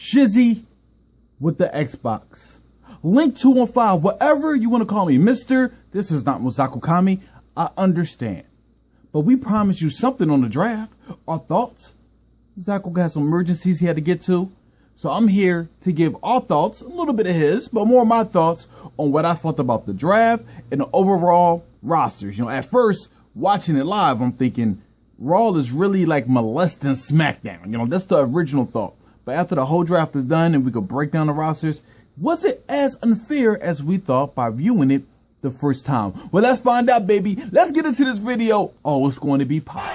Shizzy with the Xbox. Link 215, whatever you want to call me. Mister, this is not Mosaku Kami. I understand. But we promised you something on the draft. Our thoughts. Mosaku got some emergencies he had to get to. So I'm here to give our thoughts, a little bit of his, but more of my thoughts on what I thought about the draft and the overall rosters. You know, at first, watching it live, I'm thinking Raw is really like molesting SmackDown. You know, that's the original thought. But after the whole draft is done and we could break down the rosters, was it as unfair as we thought by viewing it the first time? Well, let's find out, baby. Let's get into this video. Oh, it's going to be pop.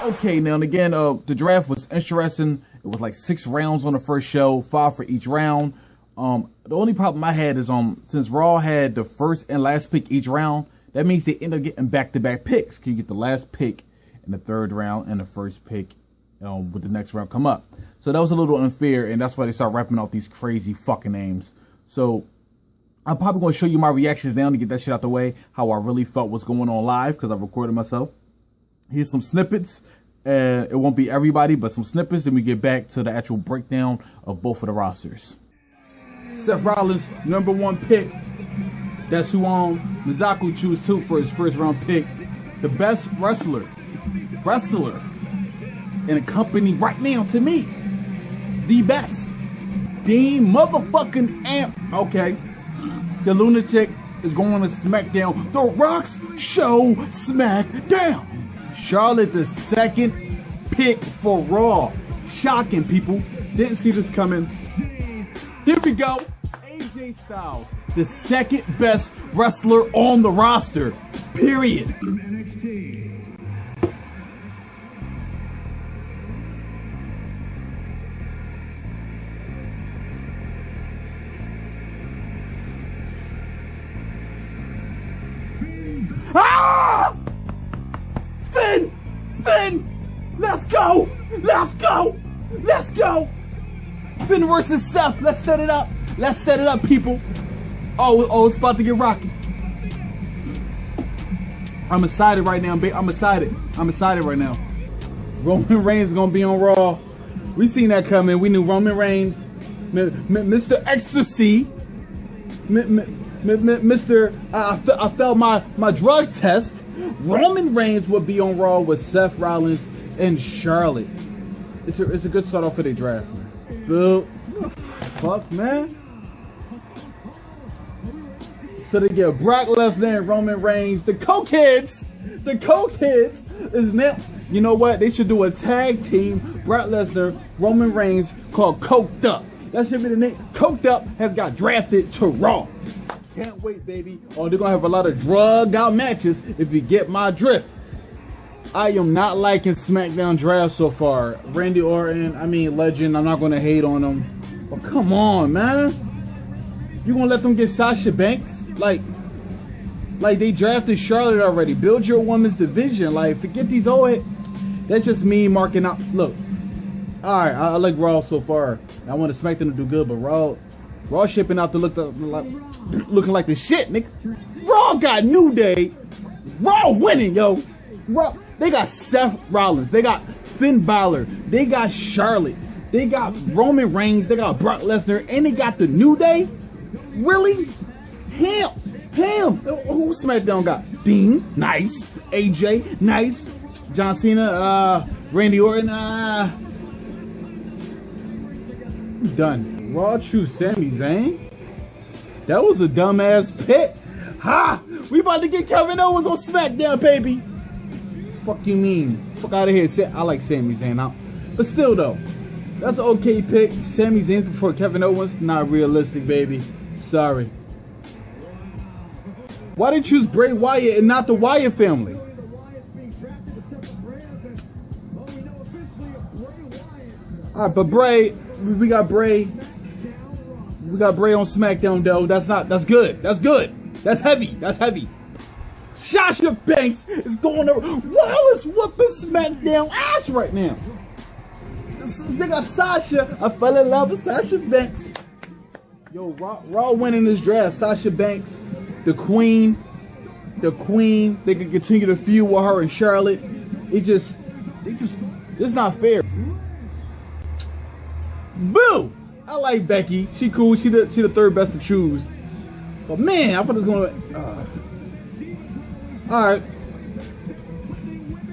Okay, now and again, the draft was interesting. It was like 6 rounds on the first show, 5 for each round. The only problem I had is since Raw had the first and last pick each round, that means they end up getting back-to-back picks. Can you get the last pick in the third round and the first pick with the next round come up? So that was a little unfair, and that's why they start rapping out these crazy fucking names. So I'm probably going to show you my reactions now to get that shit out the way, how I really felt what's going on live, because I recorded myself. Here's some snippets. It won't be everybody, but some snippets. Then we get back to the actual breakdown of both of the rosters. Seth Rollins, #1 pick. That's who Mosaku chose too for his first round pick. The best wrestler in a company right now, to me. The best. Dean motherfucking Amp. Okay. The lunatic is going to SmackDown. The Rock's show SmackDown. Charlotte, the second pick for Raw. Shocking, people. Didn't see this coming. Here we go. AJ Styles, the second best wrestler on the roster. Period. Ah! Finn! Let's go! Let's go! Let's go! Finn versus Seth. Let's set it up. Let's set it up, people. Oh, it's about to get rocky. I'm excited right now, babe. I'm excited right now. Roman Reigns is gonna be on Raw. We seen that coming. We knew Roman Reigns, Mr. Ecstasy, Mr. I failed my drug test. Roman Reigns would be on Raw with Seth Rollins and Charlotte. It's a good start off for the draft. Bill, fuck, man. So they get Brock Lesnar and Roman Reigns. The Co-Kids is now. You know what? They should do a tag team. Brock Lesnar, Roman Reigns, called Coked Up. That should be the name. Coked Up has got drafted to Raw. Can't wait, baby. Oh, they're gonna have a lot of drugged out matches if you get my drift. I am not liking SmackDown draft so far. Randy Orton, legend. I'm not gonna hate on him. But come on, man. You gonna let them get Sasha Banks? Like they drafted Charlotte already. Build your women's division. Like, forget these old. That's just me marking out. Look, all right. I like Raw so far. I want SmackDown to do good, but Raw shipping out to looking like the shit, nigga. Raw got New Day. Raw winning, yo. Raw, they got Seth Rollins. They got Finn Balor. They got Charlotte. They got Roman Reigns. They got Brock Lesnar. And they got the New Day. Really? Him. Who SmackDown got? Dean, nice. AJ, nice. John Cena, Randy Orton, done. Raw choose Sami Zayn. That was a dumbass pick. Ha! We about to get Kevin Owens on SmackDown, baby. Fuck you mean? Fuck out of here. I like Sami Zayn out. But still though, that's an okay pick. Sami Zayn before Kevin Owens, not realistic, baby. Sorry. Why did you choose Bray Wyatt and not the Wyatt family? Alright, but Bray, we got Bray. We got Bray on SmackDown though. That's good. That's heavy. Sasha Banks is going to Wallace whooping SmackDown ass right now. They got Sasha. I fell in love with Sasha Banks. Yo, Raw winning this draft. Sasha Banks, the queen. They can continue to feud with her and Charlotte. It's not fair. Boo! I like Becky. She cool. She the third best to choose. But man, I thought it was gonna. All right.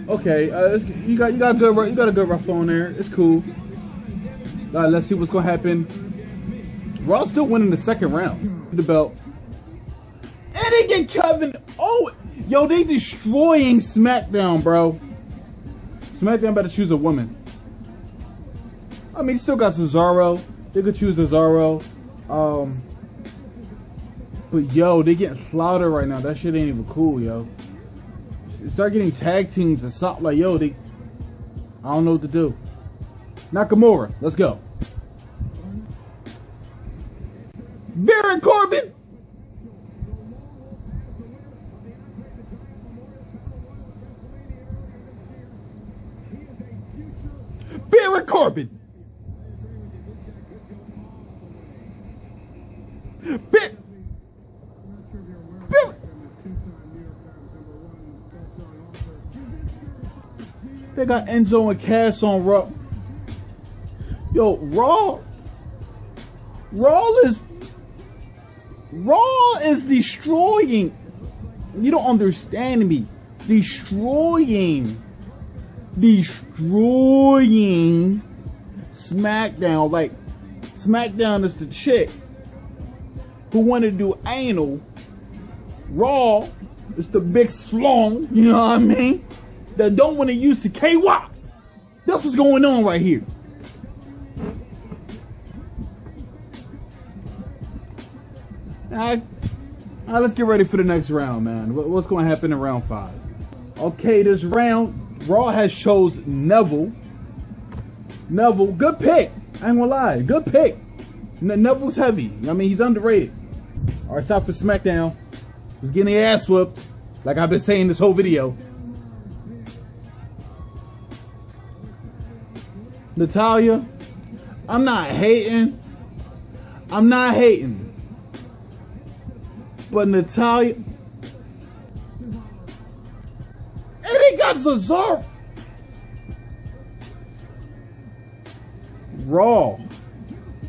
Okay. You got a good wrestler on there. It's cool. Let's see what's gonna happen. Raw still winning the second round. The belt. And they get Kevin. Oh, yo, they destroying SmackDown, bro. SmackDown better choose a woman. I mean, still got Cesaro. They could choose Cesaro. But yo, they getting slaughtered right now. That shit ain't even cool, yo. Start getting tag teams or something like, yo, I don't know what to do. Nakamura, let's go. Baron Corbin. Baron Corbin. They got Enzo and Cass on Raw. Yo, Raw is destroying. You don't understand me. Destroying SmackDown. Like, SmackDown is the chick who wanted to do anal. Raw is the big slong, you know what I mean? That don't want to use the KY. That's what's going on right here. Alright, let's get ready for the next round, man. What's going to happen in round 5? Okay, this round, Raw has chose Neville. Neville, good pick. I ain't gonna lie, good pick. Neville's heavy. I mean, he's underrated. All right, stop for SmackDown. He's getting their ass whooped, like I've been saying this whole video. Natalya, I'm not hating. But Natalya, and they got Cesaro. Raw,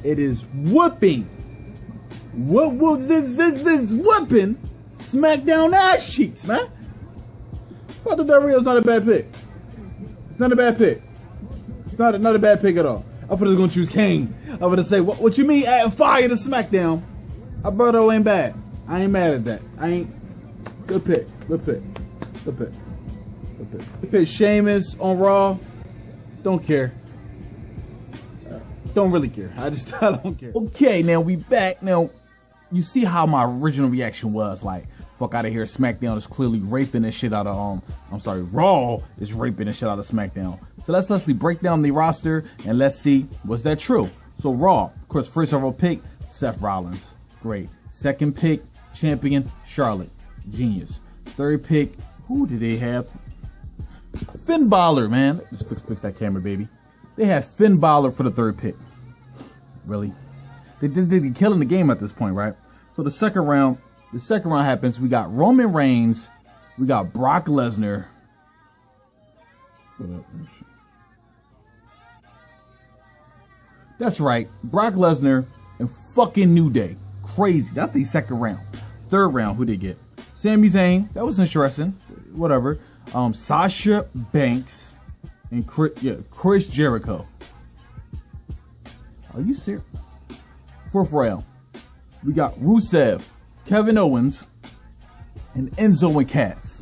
it is whooping. What was this whooping SmackDown ass cheeks, man? I thought Del Rio's not a bad pick. It's not a bad pick. It's not a bad pick at all. I thought he was gonna choose Kane. I was gonna say, what you mean adding fire to SmackDown? Alberto ain't bad. I ain't mad at that. Good pick. They pick Sheamus on Raw. Don't care. Don't really care. I don't care. Okay, now we back. Now, you see how my original reaction was. Like, fuck out of here. SmackDown is clearly raping the shit out of, Raw is raping the shit out of SmackDown. So let's break down the roster and let's see, was that true? So Raw, of course, first overall pick, Seth Rollins. Great. Second pick, champion, Charlotte. Genius. Third pick, who did they have? Finn Balor, man. Let's fix that camera, baby. They had Finn Balor for the third pick. Really? They're killing the game at this point, right? So the second round happens. We got Roman Reigns. We got Brock Lesnar. That's right. Brock Lesnar and fucking New Day. Crazy. That's the second round. Third round, who they get? Sami Zayn. That was interesting. Whatever. Sasha Banks. And Chris Jericho. Are you serious? Fourth round, we got Rusev, Kevin Owens, and Enzo and Cass.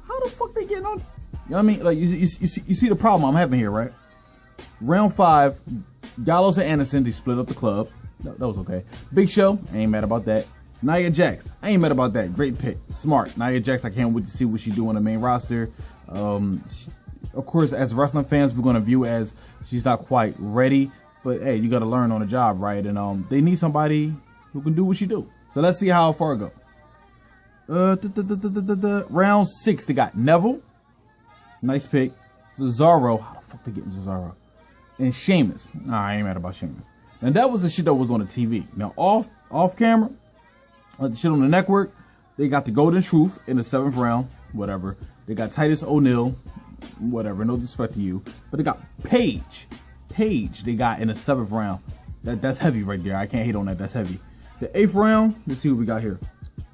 How the fuck they getting on? You know what I mean? Like, you see the problem I'm having here, right? Round 5, Gallows and Anderson, they split up the club. That was okay. Big Show, I ain't mad about that. Nia Jax, I ain't mad about that. Great pick. Smart. Nia Jax, I can't wait to see what she do on the main roster. Of course, as wrestling fans, we're going to view as she's not quite ready. But hey, you got to learn on the job, right? And they need somebody who can do what she do. So let's see how far it go. Round 6, they got Neville. Nice pick. Cesaro. How the fuck they getting Cesaro? And Sheamus. Nah, I ain't mad about Sheamus. And that was the shit that was on the TV. Now, off camera, the shit on the network, they got the Golden Truth in the 7th round. Whatever. They got Titus O'Neil. Whatever. No disrespect to you. But they got Paige. They got in the 7th round. That's heavy right there. I can't hate on that. That's heavy. The 8th round. Let's see what we got here.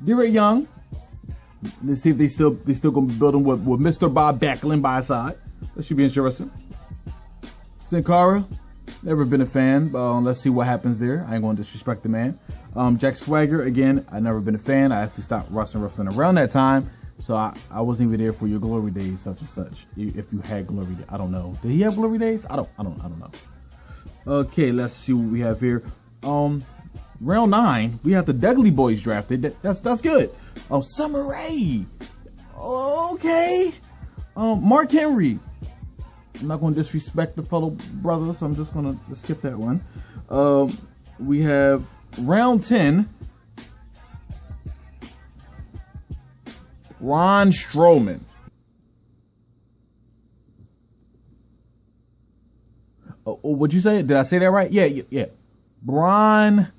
Derek Young. Let's see if they still gonna be building with Mr. Bob Backlund by his side. That should be interesting. Sin Cara. Never been a fan. Let's see what happens there. I ain't gonna disrespect the man. Jack Swagger, again, I never been a fan. I actually stopped wrestling around that time, so I wasn't even there for your glory days, such and such. If you had glory days, I don't know. Did he have glory days? I don't know. Okay, let's see what we have here. Round 9, we have the Dudley Boys drafted. That's good. Summer Rae. Okay. Mark Henry. I'm not going to disrespect the fellow brother, so I'm just going to skip that one. We have round 10. Braun Strowman. What'd you say? Did I say that right? Yeah. Braun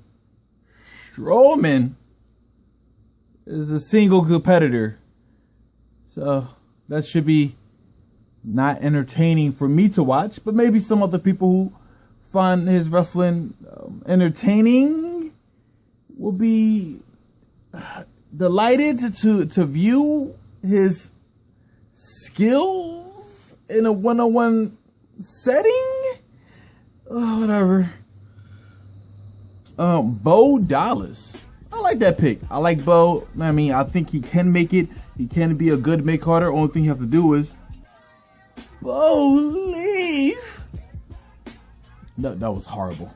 Strowman is a single competitor. So that should be not entertaining for me to watch, but maybe some other people who find his wrestling entertaining will be delighted to view his skills in a one-on-one setting. Whatever. Bo Dallas. I like that pick. I like Bo. I mean, I think he can make it. He can be a good mid-carder. Only thing you have to do is Bo leave. That was horrible.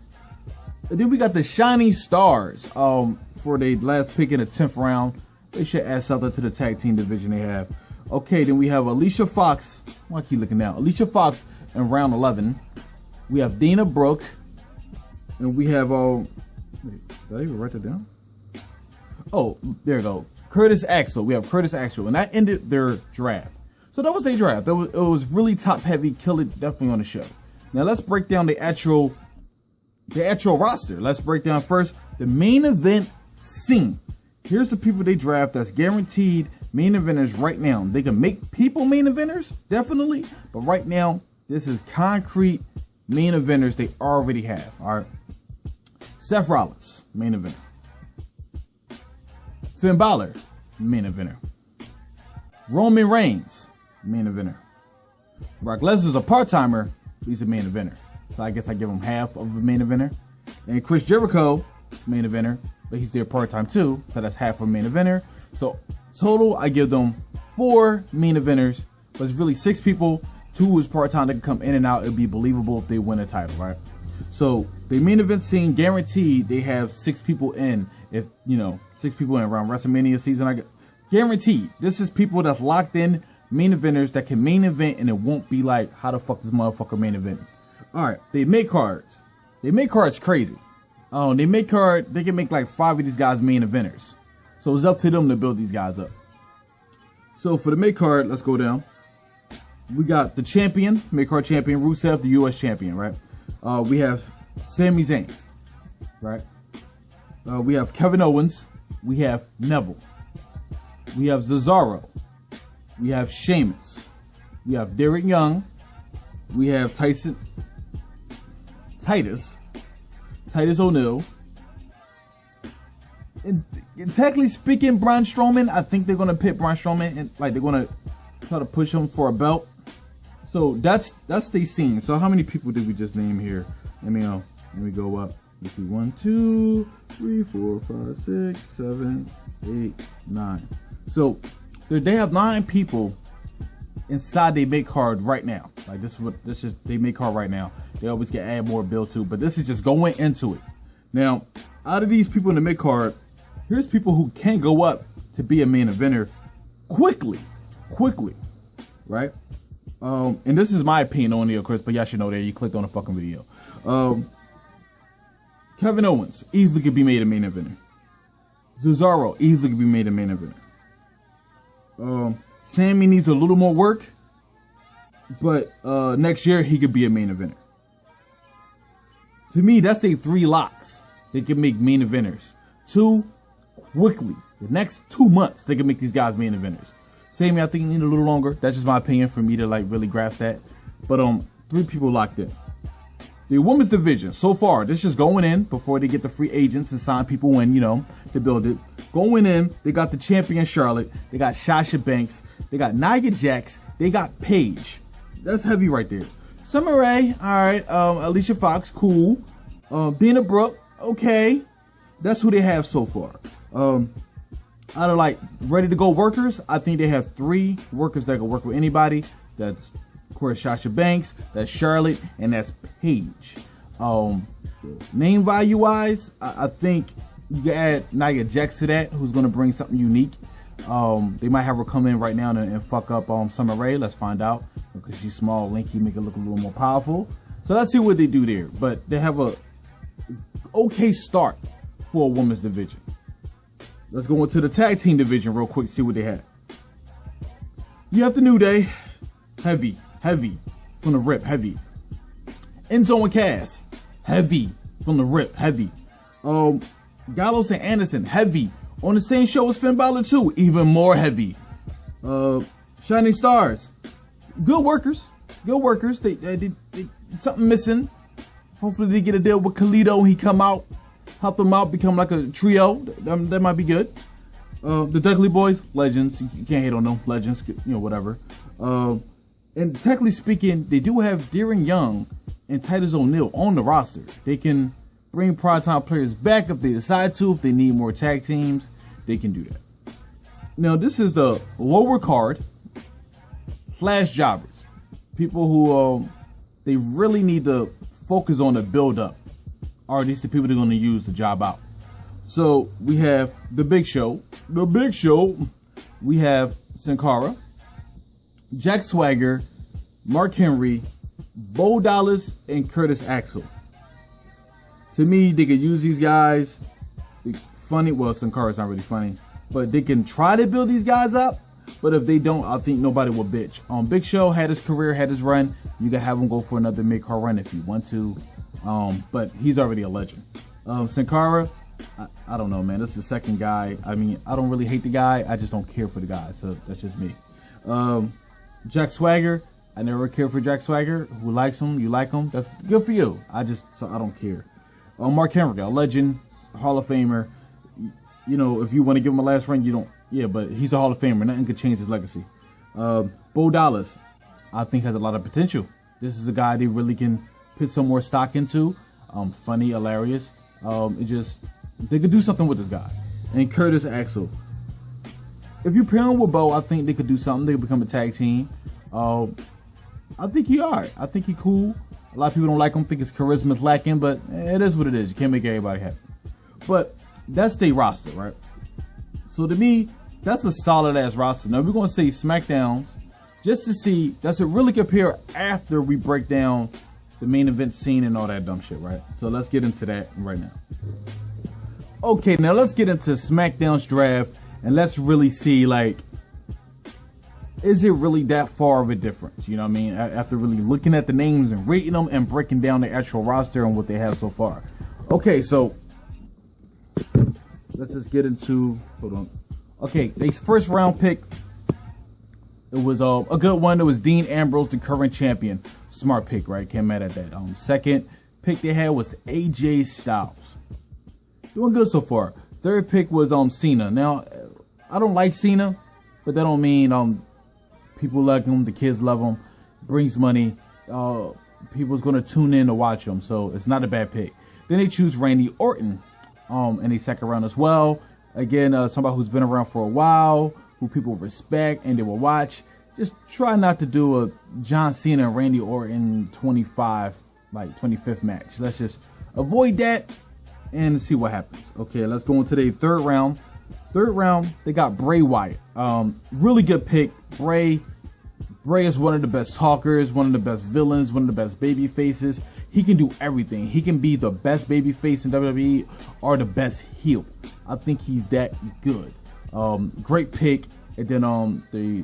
And then we got the Shining Stars. For the last pick in the 10th round. They should add something to the tag team division they have. Okay, then we have Alicia Fox. Why I keep looking down? Alicia Fox in round 11. We have Dana Brooke. And we have wait, did I even write that down? Oh, there you go. Curtis Axel. We have Curtis Axel, and that ended their draft. So that was their draft. It was really top heavy. Killed it definitely on the show. Now let's break down the actual roster. Let's break down first the main event scene. Here's the people they draft that's guaranteed main eventers right now. They can make people main eventers, definitely, but right now this is concrete main eventers they already have. All right. Seth Rollins, main eventer. Finn Balor, main eventer. Roman Reigns, main eventer. Brock Lesnar's a part-timer, he's a main eventer. So I guess I give him half of a main eventer. And Chris Jericho, main eventer, but he's there part-time too, so that's half of a main eventer. So total, I give them 4 main eventers, but it's really 6 people. 2 is part-time that can come in and out. It'd be believable if they win a title, right? So the main event scene, guaranteed they have 6 people in. If 6 people in around WrestleMania season, I get guaranteed. This is people that's locked in main eventers that can main event, and it won't be like, how the fuck this motherfucker main event? All right, they make cards. They make cards crazy. They can make like 5 of these guys main eventers. So it's up to them to build these guys up. So for the mid card, let's go down. We got the champion, mid card champion, Rusev, the U.S. champion, right? We have Sami Zayn, right? We have Kevin Owens. We have Neville. We have Cesaro. We have Sheamus. We have Derek Young. We have Titus O'Neil. And technically speaking, Braun Strowman, I think they're gonna pit Braun Strowman and like they're gonna try to push him for a belt. So that's the scene. So how many people did we just name here? Let me go up. Let's see, 1, 2, 3, 4, 5, 6, 7, 8, 9. So they have 9 people inside they make card right now. Like this is they make card right now. They always get add more build to, but this is just going into it. Now, out of these people in the mid card, here's people who can go up to be a main eventer quickly, right? And this is my opinion only, of course, but y'all should know that you clicked on the fucking video. Kevin Owens easily could be made a main eventer. Cesaro easily could be made a main eventer. Sammy needs a little more work, but next year he could be a main eventer. To me, that's the 3 locks. They can make main eventers. 2 quickly. The next 2 months, they can make these guys main eventers. Sammy, I think you need a little longer. That's just my opinion for me to like really grasp that. But 3 people locked in. the women's division so far, this is going in before they get the free agents and sign people in, you know, to build it. Going in, they got the champion Charlotte, they got Sasha Banks, they got Nia Jax, they got Paige. That's heavy right there. Summer Rae, all right. Alicia Fox, cool. Dana Brooke, okay. That's who they have so far. Out of like ready to go workers, I think they have 3 workers that can work with anybody. That's of course Sasha Banks, that's Charlotte, and that's Paige. Name value wise, I think you can add Nia Jax to that, who's gonna bring something unique. They might have her come in right now and fuck up Summer Rae. Let's find out, because she's small, lanky, make it look a little more powerful. So let's see what they do there. But they have a okay start for a women's division. Let's go into the tag team division real quick, see what they have. You have the New Day, heavy from the rip, heavy. Enzo and Cass, heavy from the rip, heavy. Gallows and Anderson, heavy. On the same show as Finn Balor too, even more heavy. Shining Stars, good workers. They something missing. Hopefully they get a deal with Kalisto. He come out, help them out, become like a trio. That might be good. The Dudley Boys, legends. You can't hate on them, legends. You know, whatever. And technically speaking, they do have Darren Young and Titus O'Neil on the roster. They can bring primetime players back if they decide to. If they need more tag teams, they can do that. Now, this is the lower card. Flash jobbers. People who they really need to focus on the build up. Are these the people they're going to use to job out? So we have the Big Show. We have Sin Cara, Jack Swagger, Mark Henry, Bo Dallas, and Curtis Axel. To me, they could use these guys. Funny, well, Sin Cara's not really funny, but they can try to build these guys up. But if they don't, I think nobody will bitch. Big Show had his career, had his run. You can have him go for another mid-card run if you want to. But he's already a legend. Sin Cara, I don't know, man. This is the second guy. I mean, I don't really hate the guy. I just don't care for the guy. So that's just me. Jack Swagger, I never cared for Jack Swagger. Who likes him? You like him? That's good for you. I don't care. Mark Henry, a legend, Hall of Famer. You know, if you want to give him a last run, you don't. Yeah, but he's a Hall of Famer. Nothing could change his legacy. Bo Dallas, I think, has a lot of potential. This is a guy they really can put some more stock into. Funny, hilarious. They could do something with this guy. And Curtis Axel. If you pair him with Bo, I think they could do something. They could become a tag team. I think he alright. I think he cool. A lot of people don't like him, think his charisma's lacking, but it is what it is. You can't make everybody happy. But that's their roster, right? So to me, that's a solid ass roster. Now we're gonna say SmackDowns just to see. That's a really compare after we break down the main event scene and all that dumb shit, right? So let's get into that right now. Okay, now let's get into SmackDown's draft and let's really see, like, is it really that far of a difference? You know what I mean? After really looking at the names and rating them and breaking down the actual roster and what they have so far. Okay, so let's just get into, hold on. Okay, they first round pick, it was a good one. It was Dean Ambrose, the current champion. Smart pick, right? Can't mad at that. Second pick they had was AJ Styles. Doing good so far. Third pick was Cena. Now, I don't like Cena, but that don't mean people like him, the kids love him, brings money. People's gonna tune in to watch him, so it's not a bad pick. Then they choose Randy Orton in the second round as well. Again, somebody who's been around for a while, who people respect and they will watch. Just try not to do a John Cena and Randy Orton 25th match. Let's just avoid that and see what happens. Okay, let's go into the third round. Third round, they got Bray Wyatt. Really good pick. Bray is one of the best talkers, one of the best villains, one of the best baby faces. He can do everything. He can be the best baby face in WWE or the best heel. I think he's that good. Great pick. And then the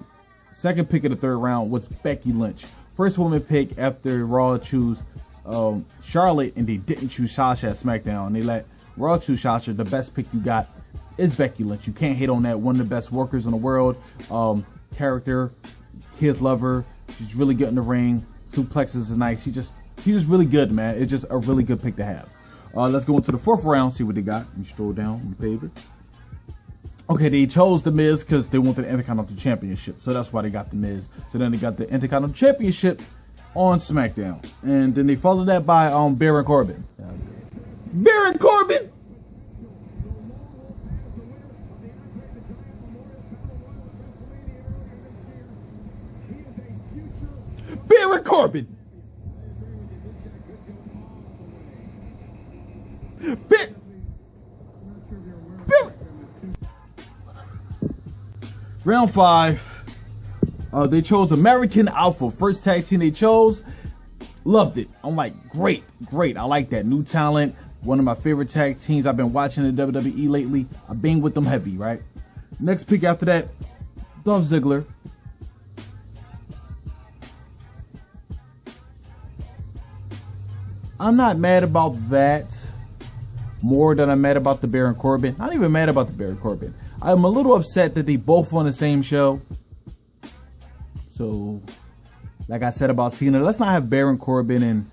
second pick of the third round was Becky Lynch. First woman pick after Raw choose Charlotte, and they didn't choose Sasha at SmackDown. And they let Raw choose Sasha. The best pick you got is Becky Lynch. You can't hate on that. One of the best workers in the world. Character, kids love her. She's really good in the ring. Suplexes are nice. she's just really good, man. It's just a really good pick to have. Let's go into the 4th round, see what they got. Let me scroll down on the paper. Okay, they chose The Miz because they wanted the Intercontinental Championship. So that's why they got The Miz. So then they got the Intercontinental Championship on SmackDown. And then they followed that by Baron Corbin. Baron Corbin! Baron Corbin! Round 5. They chose American Alpha. First tag team they chose. Loved it. I'm like, great. I like that. New talent. One of my favorite tag teams I've been watching in WWE lately. I've been with them heavy, right? Next pick after that, Dolph Ziggler. I'm not mad about that more than I'm mad about the Baron Corbin. I'm not even mad about the Baron Corbin. I'm a little upset that they both on the same show. So, like I said about Cena, let's not have Baron Corbin and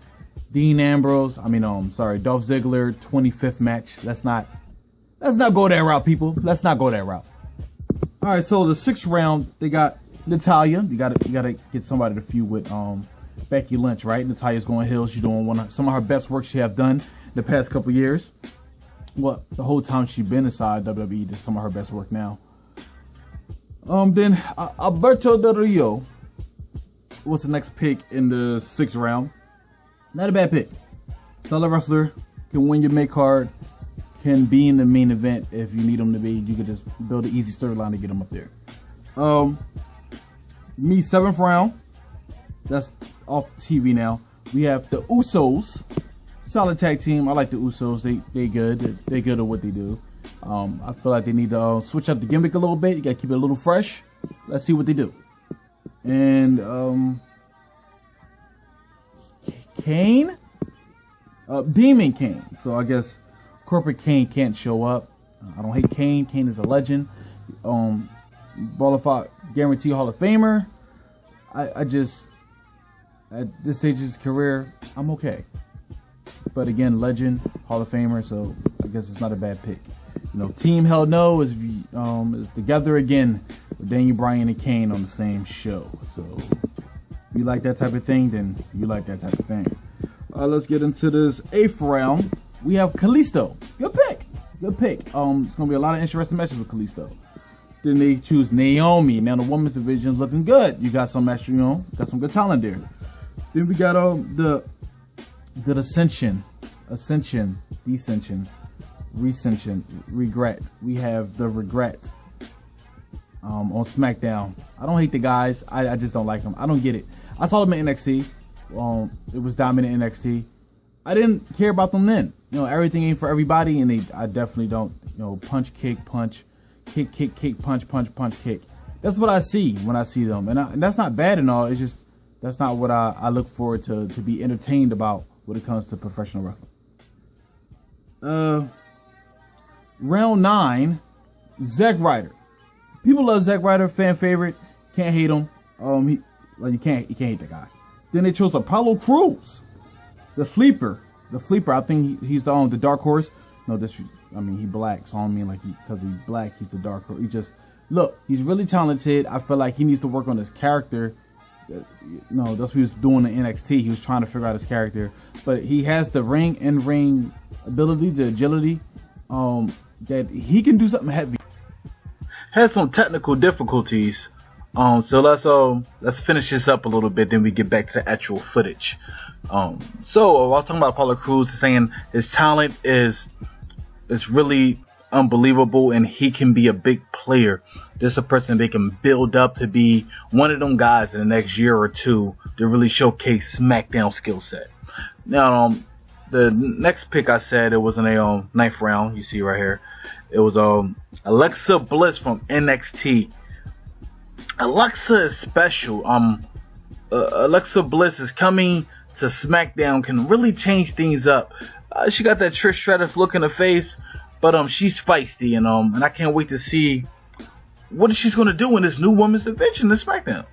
Dean Ambrose. Dolph Ziggler 25th match. Let's not go that route, people. Let's not go that route. All right, so the 6th round, they got Natalya. You gotta get somebody to feud with Becky Lynch, right? Natalya's going heel. She's doing some of her best work she have done the past couple years. Well, the whole time she's been inside WWE, did some of her best work now. Then Alberto Del Rio was the next pick in the 6th round. Not a bad pick. Solid wrestler, can win your mid card, can be in the main event if you need him to be. You could just build an easy storyline to get him up there. 7th round. That's off TV now. We have the Usos. Solid tag team. I like the Usos. They good. They good at what they do. I feel like they need to switch up the gimmick a little bit. You gotta keep it a little fresh. Let's see what they do. And Kane, Demon Kane. So I guess Corporate Kane can't show up. I don't hate Kane. Kane is a legend. Bonafide guarantee Hall of Famer. I just at this stage of his career, I'm okay. But again, legend, Hall of Famer, so I guess it's not a bad pick. You know, Team Hell No is together again with Daniel Bryan and Kane on the same show. So if you like that type of thing, then you like that type of thing. Let's get into this 8th round. We have Kalisto. Good pick. It's gonna be a lot of interesting matches with Kalisto. Then they choose Naomi. Now the women's division is looking good. You got some match, got some good talent there. Then we got the Ascension, Recension, Regret. We have the Regret on SmackDown. I don't hate the guys. I just don't like them. I don't get it. I saw them in NXT. It was dominant in NXT. I didn't care about them then. Everything ain't for everybody, and I definitely don't. Punch, kick, punch, kick, punch, kick. That's what I see when I see them, and that's not bad and all. It's just that's not what I look forward to be entertained about when it comes to professional wrestling. Round 9, Zack Ryder. People love Zack Ryder, fan favorite. Can't hate him. You can't hate that guy. Then they chose Apollo Crews, the Sleeper. I think he's the dark horse. No, he black, so I don't mean like because he's black, he's the dark horse. He's really talented. I feel like he needs to work on his character. That's what he was doing in NXT. He was trying to figure out his character, but he has the in-ring ability, the agility, that he can do something heavy. Had some technical difficulties, so let's finish this up a little bit. Then we get back to the actual footage. So I was talking about Apollo Crews, saying his talent is really unbelievable, and he can be a big player. This is a person they can build up to be one of them guys in the next year or two to really showcase SmackDown skill set. Now, the next pick I said, it was in a 9th round. You see right here, it was Alexa Bliss from NXT. Alexa is special. Alexa Bliss is coming to SmackDown, can really change things up. She got that Trish Stratus look in her face, but she's feisty, and I can't wait to see what she's gonna do in this new women's division in SmackDown.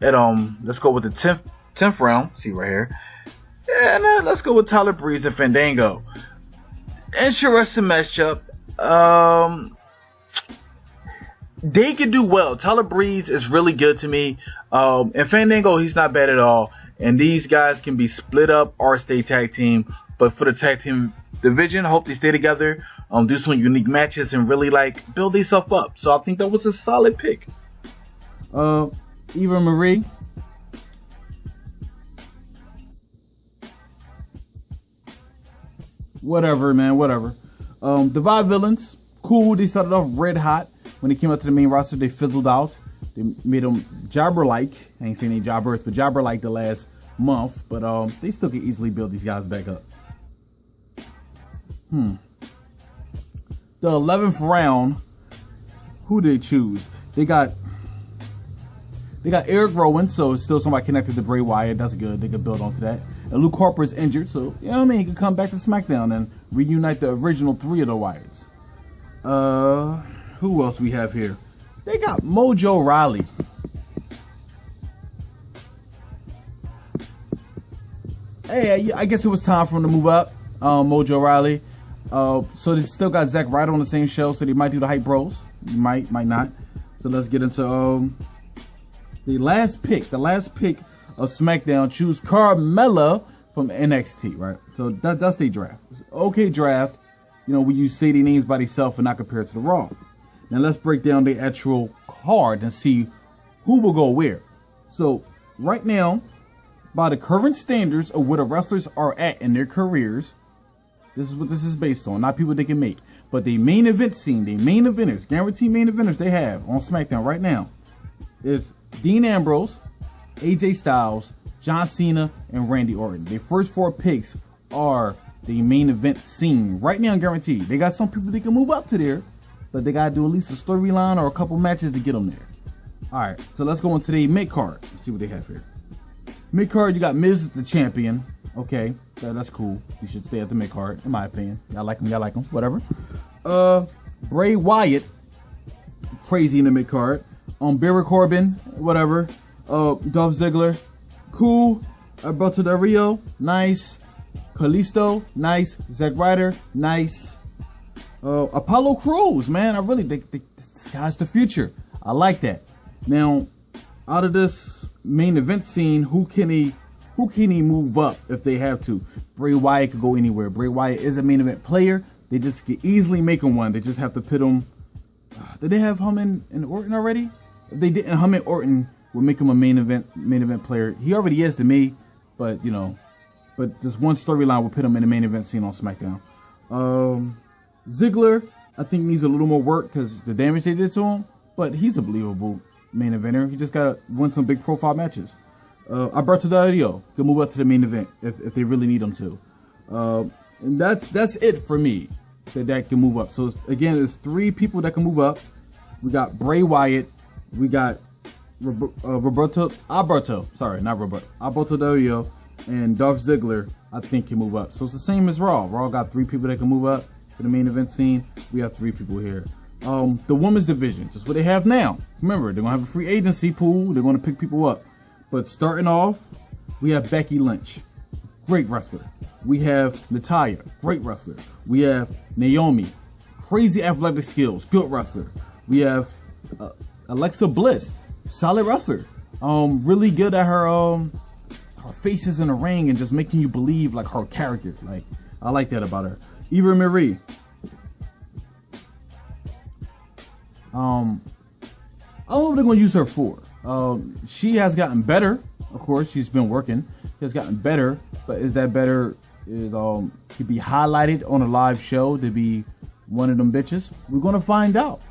And let's go with the 10th round. See right here, And let's go with Tyler Breeze and Fandango. Interesting matchup. They can do well. Tyler Breeze is really good to me. And Fandango, he's not bad at all. And these guys can be split up or stay tag team. But for the tag team division, I hope they stay together, do some unique matches, and really like build themselves up. So I think that was a solid pick. Eva Marie. Whatever, man, whatever. Divide Villains, cool. They started off red hot. When they came out to the main roster, they fizzled out. They made them jobber-like. I ain't saying any jobbers, but jobber-like the last month. But they still can easily build these guys back up. The 11th round, who did they choose? They got Eric Rowan, so it's still somebody connected to Bray Wyatt. That's good. They can build onto that. And Luke Harper is injured, so you know what I mean. He can come back to SmackDown and reunite the original 3 of the Wyatts. Who else we have here? They got Mojo Rawley. Hey, I guess it was time for him to move up. Mojo Rawley. So they still got Zack Ryder on the same show, so they might do the Hype Bros. Might not. So let's get into the last pick of SmackDown. Choose Carmella from NXT, right? So that's their draft. It's okay draft, you know, when you say their names by themselves and not compare it to the Raw. Now let's break down the actual card and see who will go where. So right now, by the current standards of where the wrestlers are at in their careers, this is what this is based on, not people they can make. But the main event scene, the main eventers, guaranteed main eventers they have on SmackDown right now is Dean Ambrose, AJ Styles, John Cena, and Randy Orton. Their first 4 picks are the main event scene right now, guaranteed. They got some people they can move up to there, but they gotta do at least a storyline or a couple matches to get them there. All right, so let's go into the mid card. Let's see what they have here. Mid card, you got Miz the champion. Okay, that's cool. You should stay at the mid card, in my opinion. Y'all like him, whatever. Bray Wyatt, crazy in the mid card. Baron Corbin, whatever. Dolph Ziggler, cool. Alberto Del Rio, nice. Kalisto, nice. Zack Ryder, nice. Apollo Crews, man, I really think this guy's the future. I like that. Now, out of this main event scene, who can he move up if they have to? Bray Wyatt could go anywhere. Bray Wyatt is a main event player. They just could easily make him one. They just have to pit him. Did they have him and Orton already? If they didn't, him and Orton would make him a main event player. He already is to me, but you know, but this one storyline will put him in the main event scene on SmackDown. Ziggler, I think needs a little more work because the damage they did to him, but he's a believable main eventer. He just gotta win some big profile matches. Alberto Del Rio can move up to the main event if they really need him to. And that's it for me that can move up. So again, there's 3 people that can move up. We got Bray Wyatt. We got Alberto Del Rio, and Dolph Ziggler, I think, can move up. So it's the same as Raw. Raw got 3 people that can move up for the main event scene. We have 3 people here. The women's division, just what they have now. Remember, they're going to have a free agency pool. They're going to pick people up. But starting off, we have Becky Lynch, great wrestler. We have Natalya, great wrestler. We have Naomi, crazy athletic skills, good wrestler. We have Alexa Bliss, solid wrestler. Really good at her faces in the ring and just making you believe like her character. Like, I like that about her. Eva Marie. I don't know what they're going to use her for. She has gotten better. Of course, she's been working. She has gotten better. But is that better? To be highlighted on a live show, to be one of them bitches? We're going to find out.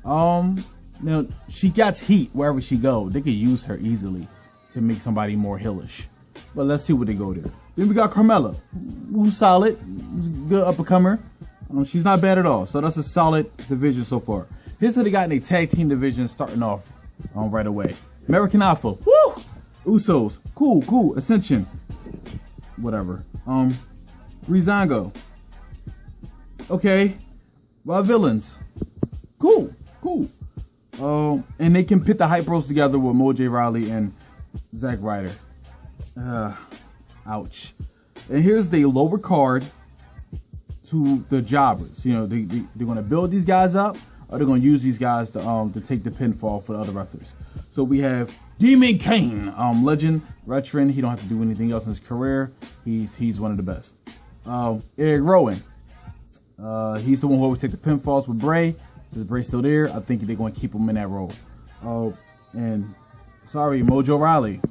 You know, she got heat wherever she goes. They could use her easily to make somebody more heelish. But let's see what they go there. Then we got Carmella, who's solid, good up-and-comer. She's not bad at all. So that's a solid division so far. Here's what they got in a tag team division starting off right away. American Alpha, woo! Usos, cool. Ascension, whatever. Breezango, okay. Wild Villains, cool. And they can pit the Hype Bros together with Mojo Rawley and Zack Ryder. Ouch. And here's the lower card to the jobbers. You know, they're going to build these guys up, or they're going to use these guys to take the pinfall for the other wrestlers. So we have Demon Kane, legend, veteran. He don't have to do anything else in his career. He's one of the best. Eric Rowan. He's the one who always take the pinfalls with Bray. Is Bray still there? I think they're going to keep him in that role. And sorry, Mojo Rawley.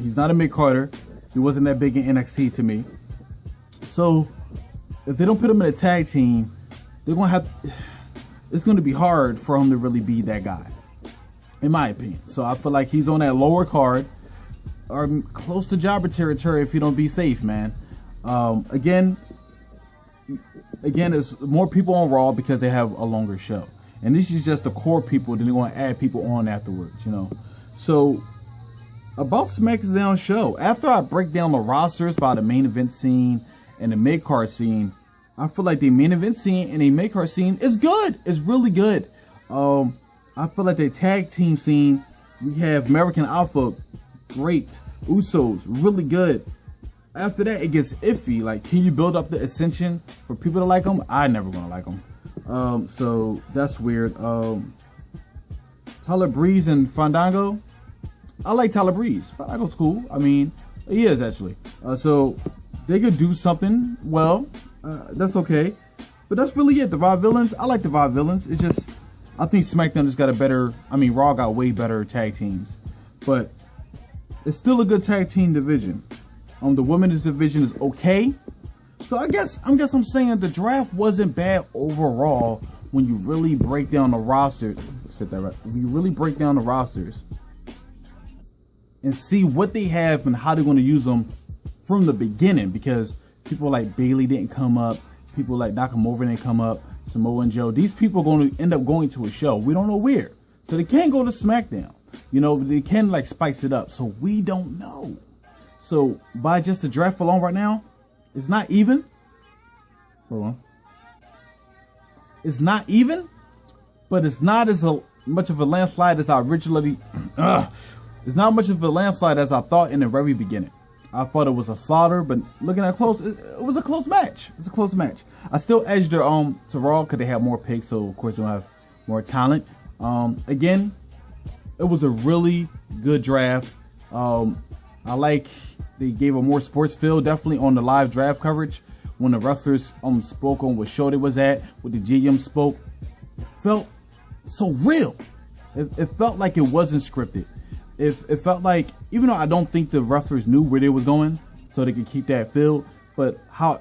He's not a mid-carder. He wasn't that big in NXT to me. So if they don't put him in a tag team, they're going to have. It's going to be hard for him to really be that guy, in my opinion. So I feel like he's on that lower card, or close to jobber territory if you don't be safe, man. Again, there's more people on Raw because they have a longer show. And this is just the core people, then they're going to add people on afterwards, you know. So, about SmackDown show, after I break down the rosters by the main event scene and the mid-card scene, I feel like the main event scene and the mid-card scene is good. It's really good. I feel like the tag team scene, we have American Alpha, great. Usos, really good. After that, it gets iffy. Like, can you build up the ascension for people to like them? I never gonna like them. So that's weird. Tyler Breeze and Fandango. I like Tyler Breeze. Fandango's cool. I mean, he is actually. So they could do something well. That's okay. But that's really it. The Vaudevillains. I like the Vaudevillains. It's just, I think SmackDown just got a better. I mean, Raw got way better tag teams, but it's still a good tag team division. The women's division is okay. So I guess I'm saying the draft wasn't bad overall when you really break down the rosters. Said that right. When you really break down the rosters and see what they have and how they're going to use them from the beginning, because people like Bailey didn't come up, people like Nakamura didn't come up, Samoa and Joe. These people are going to end up going to a show. We don't know where, so they can't go to SmackDown. You know, they can like spice it up. So we don't know. So by just the draft alone right now, it's not even. Hold on. It's not even, but it's not as much of a landslide as I originally. It's not much of a landslide as I thought in the very beginning. I thought it was a slaughter, but looking at close, it was a close match. It's a close match. I still edged her to Raw because they have more picks, so of course they'll have more talent. Again, it was a really good draft. I like they gave a more sports feel, definitely on the live draft coverage. When the wrestlers spoke on what show they was at, what the GM spoke, it felt so real. It felt like it wasn't scripted. It felt like, even though I don't think the wrestlers knew where they was going, so they could keep that feel, but how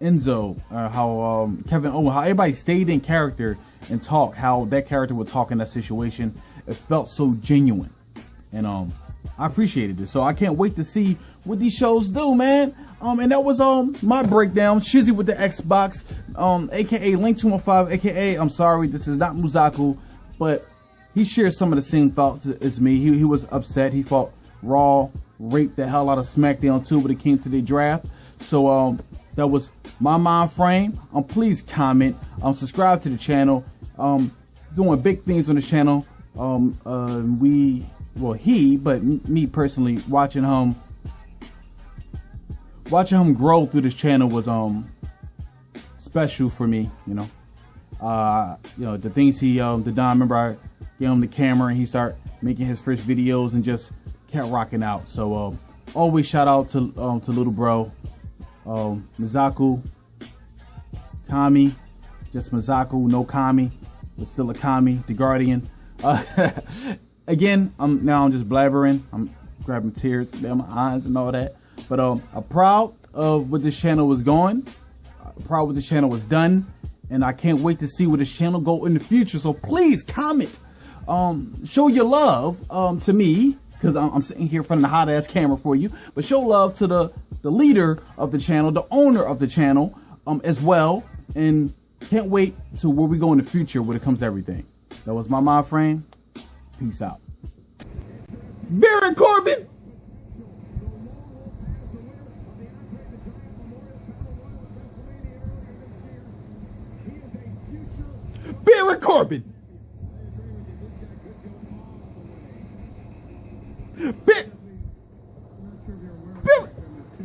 Enzo, how Kevin Owens, how everybody stayed in character and talk, how that character would talk in that situation, it felt so genuine. And I appreciated it. So I can't wait to see what these shows do, man. And that was my breakdown. Shizzy with the Xbox, aka Link215, aka, I'm sorry, this is not Muzaku, but he shared some of the same thoughts as me. He was upset. He thought Raw raped the hell out of SmackDown too when it came to the draft. So that was my mind frame. Please comment, subscribe to the channel. Doing big things on the channel. Me personally, watching him grow through this channel was special for me. You know, the things he did. I remember I gave him the camera and he started making his first videos and just kept rocking out. So always shout out to little bro, Mizaku, Kami, just Mizaku, no Kami, but still a Kami, the Guardian. Again, I'm just blabbering. I'm grabbing tears down my eyes and all that. But I'm proud of what this channel was going. Proud what this channel was done. And I can't wait to see where this channel go in the future. So please comment. Show your love to me, because I'm sitting here in front of the hot ass camera for you. But show love to the leader of the channel, the owner of the channel as well. And can't wait to where we go in the future when it comes to everything. That was my mind frame. Peace out. Baron Corbin. Baron Corbin.